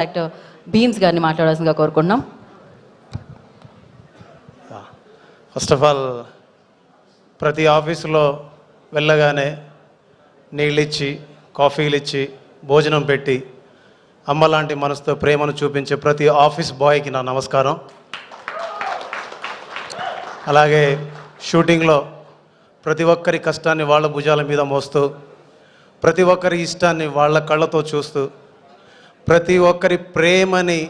Actor beams గారిని మాట్లాడాల్సిందిగా కోరుకుంటున్నాం. ఫస్ట్ ఆఫ్ ఆల్ ప్రతి ఆఫీసులో వెళ్ళగానే నీళ్ళు ఇచ్చి కాఫీలు ఇచ్చి భోజనం పెట్టి అమ్మ లాంటి మనసుతో ప్రేమను చూపించే ప్రతి ఆఫీస్ బాయ్కి నా నమస్కారం. అలాగే షూటింగ్లో ప్రతి ఒక్కరి కష్టాన్ని వాళ్ళ భుజాల మీద మోస్తూ, ప్రతి ఒక్కరి ఇష్టాన్ని వాళ్ళ కళ్ళతో చూస్తూ, ప్రతి ఒక్కరి ప్రేమని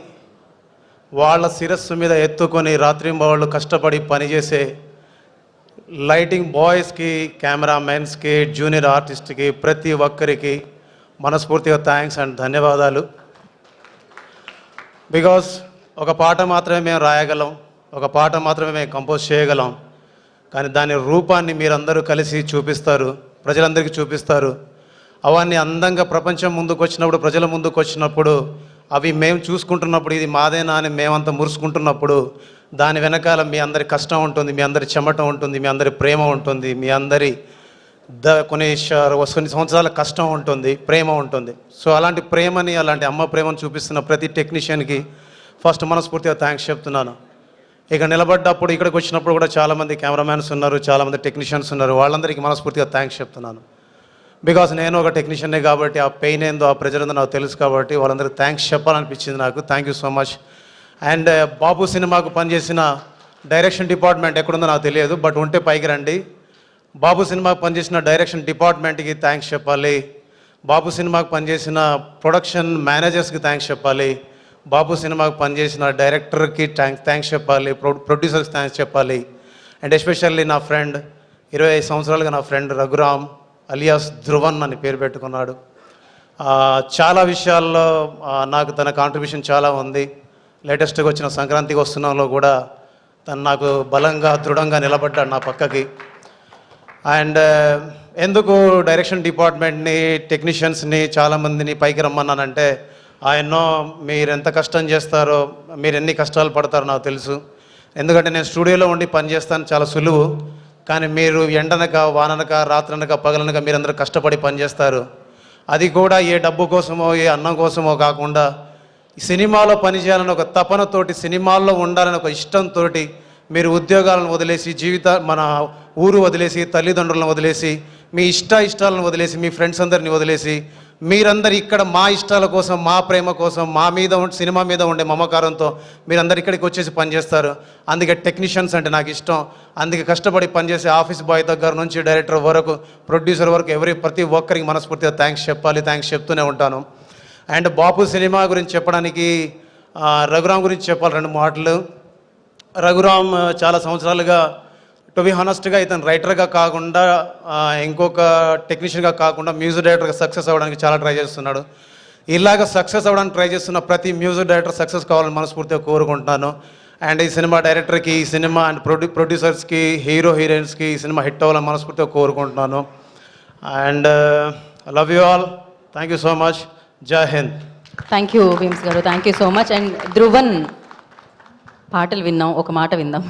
వాళ్ళ శిరస్సు మీద ఎత్తుకొని రాత్రింబవళ్ళు కష్టపడి పనిచేసే లైటింగ్ బాయ్స్కి, కెమెరామెన్స్కి, జూనియర్ ఆర్టిస్ట్కి ప్రతి ఒక్కరికి మనస్ఫూర్తిగా థ్యాంక్స్ అండ్ ధన్యవాదాలు. బికాస్ ఒక పాట మాత్రమే మేము రాయగలం, ఒక పాట మాత్రమే మేము కంపోజ్ చేయగలం, కానీ దాని రూపాన్ని మీరందరూ కలిసి చూపిస్తారు, ప్రజలందరికీ చూపిస్తారు. అవన్నీ అందంగా ప్రపంచం ముందుకు వచ్చినప్పుడు, ప్రజల ముందుకు వచ్చినప్పుడు, అవి మేము చూసుకుంటున్నప్పుడు ఇది మాదేనా అని మేమంతా మురుసుకుంటున్నప్పుడు దాని వెనకాల మీ అందరి కష్టం ఉంటుంది, మీ అందరి చెమట ఉంటుంది, మీ అందరి ప్రేమ ఉంటుంది, మీ అందరి కొన్ని సంవత్సరాల కష్టం ఉంటుంది, ప్రేమ ఉంటుంది. సో అలాంటి ప్రేమని, అలాంటి అమ్మ ప్రేమను చూపిస్తున్న ప్రతి టెక్నీషియన్కి ఫస్ట్ మనస్ఫూర్తిగా థ్యాంక్స్ చెప్తున్నాను. ఇక నిలబడ్డప్పుడు ఇక్కడికి వచ్చినప్పుడు కూడా చాలామంది కెమెరామ్యాన్స్ ఉన్నారు, చాలామంది టెక్నీషియన్స్ ఉన్నారు, వాళ్ళందరికీ మనస్ఫూర్తిగా థ్యాంక్స్ చెప్తున్నాను. బికాస్ నేను ఒక టెక్నీషియన్నే కాబట్టి ఆ పెయిన్ ఏందో, ఆ ప్రెజర్ ఏందో నాకు తెలుసు కాబట్టి వాళ్ళందరికీ థ్యాంక్స్ చెప్పాలనిపించింది నాకు. Thank you so much. And Babu సినిమాకు పనిచేసిన డైరెక్షన్ డిపార్ట్మెంట్ ఎక్కడుందో నాకు తెలియదు, బట్ ఉంటే పైకి రండి. బాబు సినిమాకు పనిచేసిన డైరెక్షన్ డిపార్ట్మెంట్కి థ్యాంక్స్ చెప్పాలి, బాబు సినిమాకు పనిచేసిన ప్రొడక్షన్ మేనేజర్స్కి థ్యాంక్స్ చెప్పాలి, బాబు సినిమాకు పనిచేసిన డైరెక్టర్కి థ్యాంక్స్ చెప్పాలి, ప్రొడ్యూసర్కి థ్యాంక్స్ చెప్పాలి. అండ్ ఎస్పెషల్లీ నా ఫ్రెండ్, 25 సంవత్సరాలుగా నా ఫ్రెండ్ రఘురామ్ అలియాస్ ధ్రువన్ అని పేరు పెట్టుకున్నాడు. చాలా విషయాల్లో నాకు తన కాంట్రిబ్యూషన్ చాలా ఉంది. లేటెస్ట్గా వచ్చిన సంక్రాంతికి వస్తున్నాంలో కూడా తను నాకు బలంగా దృఢంగా నిలబడ్డాడు నా పక్కకి. అండ్ ఎందుకు డైరెక్షన్ డిపార్ట్మెంట్ని, టెక్నీషియన్స్ని చాలామందిని పైకి రమ్మన్నానంటే, ఆయన్నో మీరు ఎంత కష్టం చేస్తారో, మీరు ఎన్ని కష్టాలు పడతారో నాకు తెలుసు. ఎందుకంటే నేను స్టూడియోలో ఉండి పనిచేస్తాను, చాలా సులువు. కానీ మీరు ఎండనక, వాననక, రాత్రనక, పగలనక మీరందరూ కష్టపడి పనిచేస్తారు. అది కూడా ఏ డబ్బు కోసమో, ఏ అన్నం కోసమో కాకుండా సినిమాలో పనిచేయాలని ఒక తపనతోటి, సినిమాల్లో ఉండాలని ఒక ఇష్టంతో మీరు ఉద్యోగాలను వదిలేసి, మన ఊరు వదిలేసి, తల్లిదండ్రులను వదిలేసి, మీ ఇష్టాలను వదిలేసి, మీ ఫ్రెండ్స్ అందరిని వదిలేసి మీరందరూ ఇక్కడ మా ఇష్టాల కోసం, మా ప్రేమ కోసం, మా మీద సినిమా మీద ఉండే మమకారంతో మీరందరూ ఇక్కడికి వచ్చేసి పనిచేస్తారు. అందుకే టెక్నీషియన్స్ అంటే నాకు ఇష్టం. అందుకే కష్టపడి పనిచేసే ఆఫీస్ బాయ్ దగ్గర నుంచి డైరెక్టర్ వరకు, ప్రొడ్యూసర్ వరకు ప్రతి ఒక్కరికి మనస్ఫూర్తిగా థ్యాంక్స్ చెప్పాలి, థ్యాంక్స్ చెప్తూనే ఉంటాను. అండ్ బాపు సినిమా గురించి చెప్పడానికి, రఘురామ్ గురించి చెప్పాలి 2 మాటలు. రఘురామ్ చాలా సంవత్సరాలుగా, టు బి హానెస్ట్గా, ఇతను రైటర్గా కాకుండా, ఇంకొక టెక్నీషియన్గా కాకుండా మ్యూజిక్ డైరెక్టర్గా సక్సెస్ అవ్వడానికి చాలా ట్రై చేస్తున్నాడు. ఇలాగ సక్సెస్ అవ్వడానికి ట్రై చేస్తున్న ప్రతి మ్యూజిక్ డైరెక్టర్ సక్సెస్ కావాలని మనస్ఫూర్తిగా కోరుకుంటున్నాను. అండ్ ఈ సినిమా డైరెక్టర్కి, ఈ సినిమా అండ్ ప్రొడ్యూసర్స్కి, హీరోయిన్స్కి ఈ సినిమా హిట్ అవ్వాలని మనస్ఫూర్తిగా కోరుకుంటున్నాను. And love you all. Thank you so much. జై హింద్. థ్యాంక్ యూ బీమ్స్ గారు, thank you so much. And Dhruvan పాటలు విన్నాం, ఒక మాట విందాం.